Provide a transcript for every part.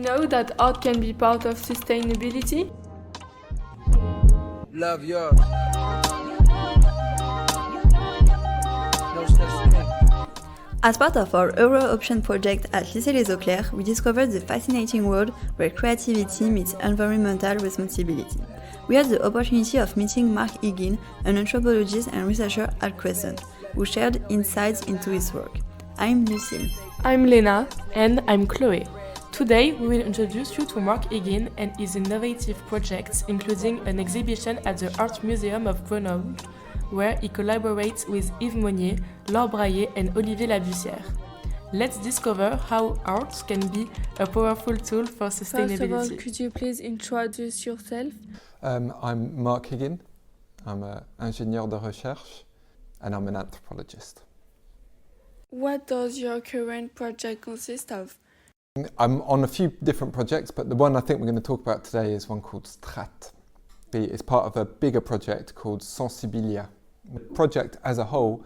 know that art can be part of sustainability? Love yours. No such thing. As part of our Euro Option project at lycée Les Eaux Claires, we discovered the fascinating world where creativity meets environmental responsibility. We had the opportunity of meeting Marc Higgin, an anthropologist and researcher at Crescent, who shared insights into his work. I'm Lucille. I'm Lena. And I'm Chloe. Today we will introduce you to Marc Higgin and his innovative projects, including an exhibition at the Art Museum of Grenoble, where he collaborates with Yves Monnier, Laure Braillet and Olivier Labussière. Let's discover how art can be a powerful tool for sustainability. First of all, could you please introduce yourself? I'm Marc Higgin. I'm an ingénieur de recherche and I'm an anthropologist. What does your current project consist of? I'm on a few different projects, but the one I think we're going to talk about today is one called Strat. It's part of a bigger project called Sensibilia. The project as a whole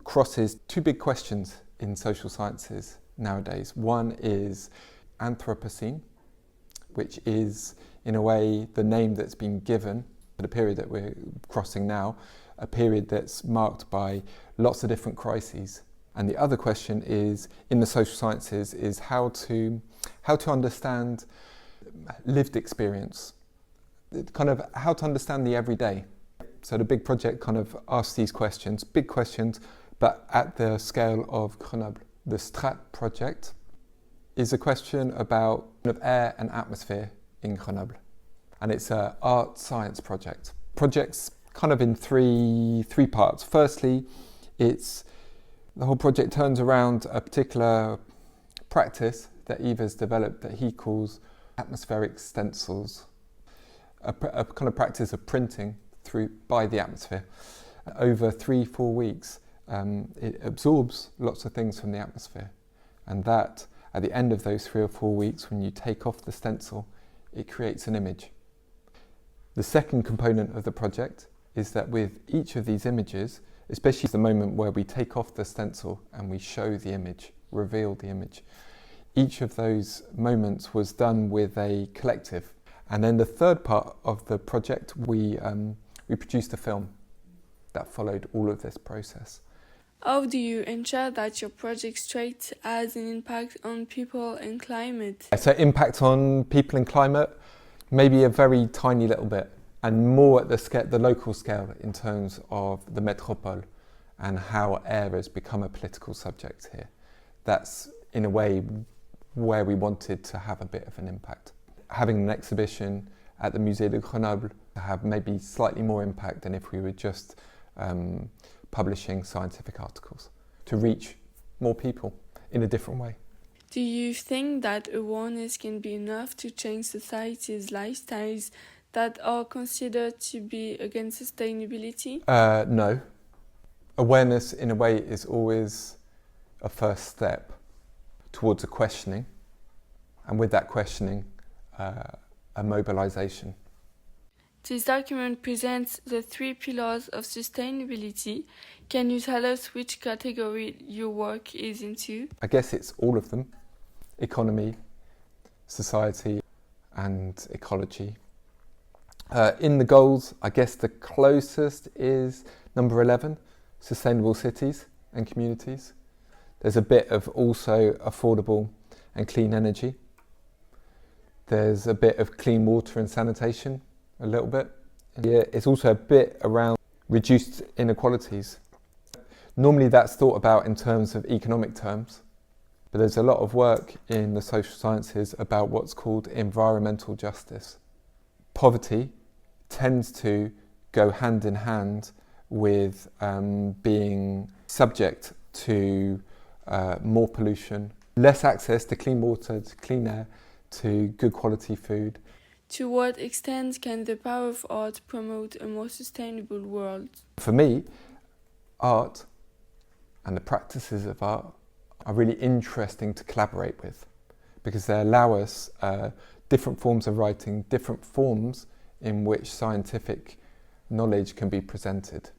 crosses two big questions in social sciences nowadays. One is Anthropocene, which is in a way the name that's been given for the period that we're crossing now, a period that's marked by lots of different crises. And the other question is, in the social sciences, is how to understand lived experience, kind of how to understand the everyday. So the big project kind of asks these questions, big questions, but at the scale of Grenoble. The Strat project is a question about air and atmosphere in Grenoble. And it's an art science project. Project's kind of in three parts. Firstly, the whole project turns around a particular practice that Yves has developed that he calls atmospheric stencils, a kind of practice of printing by the atmosphere. Over 3-4 weeks, it absorbs lots of things from the atmosphere. And that, at the end of those 3 or 4 weeks, when you take off the stencil, it creates an image. The second component of the project is that with each of these images, especially the moment where we take off the stencil and we show the image, reveal the image, each of those moments was done with a collective. And then the third part of the project, we produced a film that followed all of this process. How do you ensure that your project straight has an impact on people and climate? So impact on people and climate, maybe a very tiny little bit, and more at the local scale in terms of the métropole and how air has become a political subject here. That's in a way where we wanted to have a bit of an impact. Having an exhibition at the Musée de Grenoble to have maybe slightly more impact than if we were just publishing scientific articles, to reach more people in a different way. Do you think that awareness can be enough to change society's lifestyles that are considered to be against sustainability? No. Awareness in a way is always a first step towards a questioning, and with that questioning, a mobilization. This document presents the 3 pillars of sustainability. Can you tell us which category your work is into? I guess it's all of them: economy, society, and ecology. In the goals, I guess the closest is number 11, sustainable cities and communities. There's a bit of also affordable and clean energy. There's a bit of clean water and sanitation, a little bit. Yeah, it's also a bit around reduced inequalities. Normally that's thought about in terms of economic terms, but there's a lot of work in the social sciences about what's called environmental justice. Poverty tends to go hand in hand with being subject to more pollution, less access to clean water, to clean air, to good quality food. To what extent can the power of art promote a more sustainable world? For me, art and the practices of art are really interesting to collaborate with because they allow us different forms of writing, different forms in which scientific knowledge can be presented.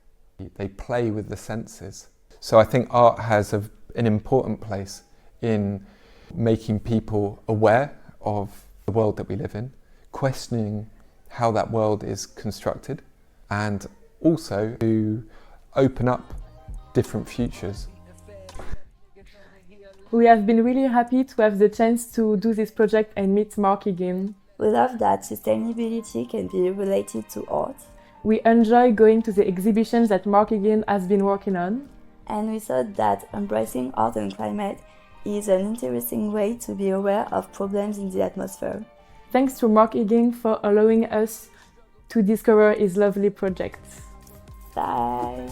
They play with the senses. So I think art has an important place in making people aware of the world that we live in, questioning how that world is constructed, and also to open up different futures. We have been really happy to have the chance to do this project and meet Marc Higgin. We love that sustainability can be related to art. We enjoy going to the exhibitions that Marc Higgin has been working on. And we thought that embracing art and climate is an interesting way to be aware of problems in the atmosphere. Thanks to Marc Higgin for allowing us to discover his lovely projects. Bye!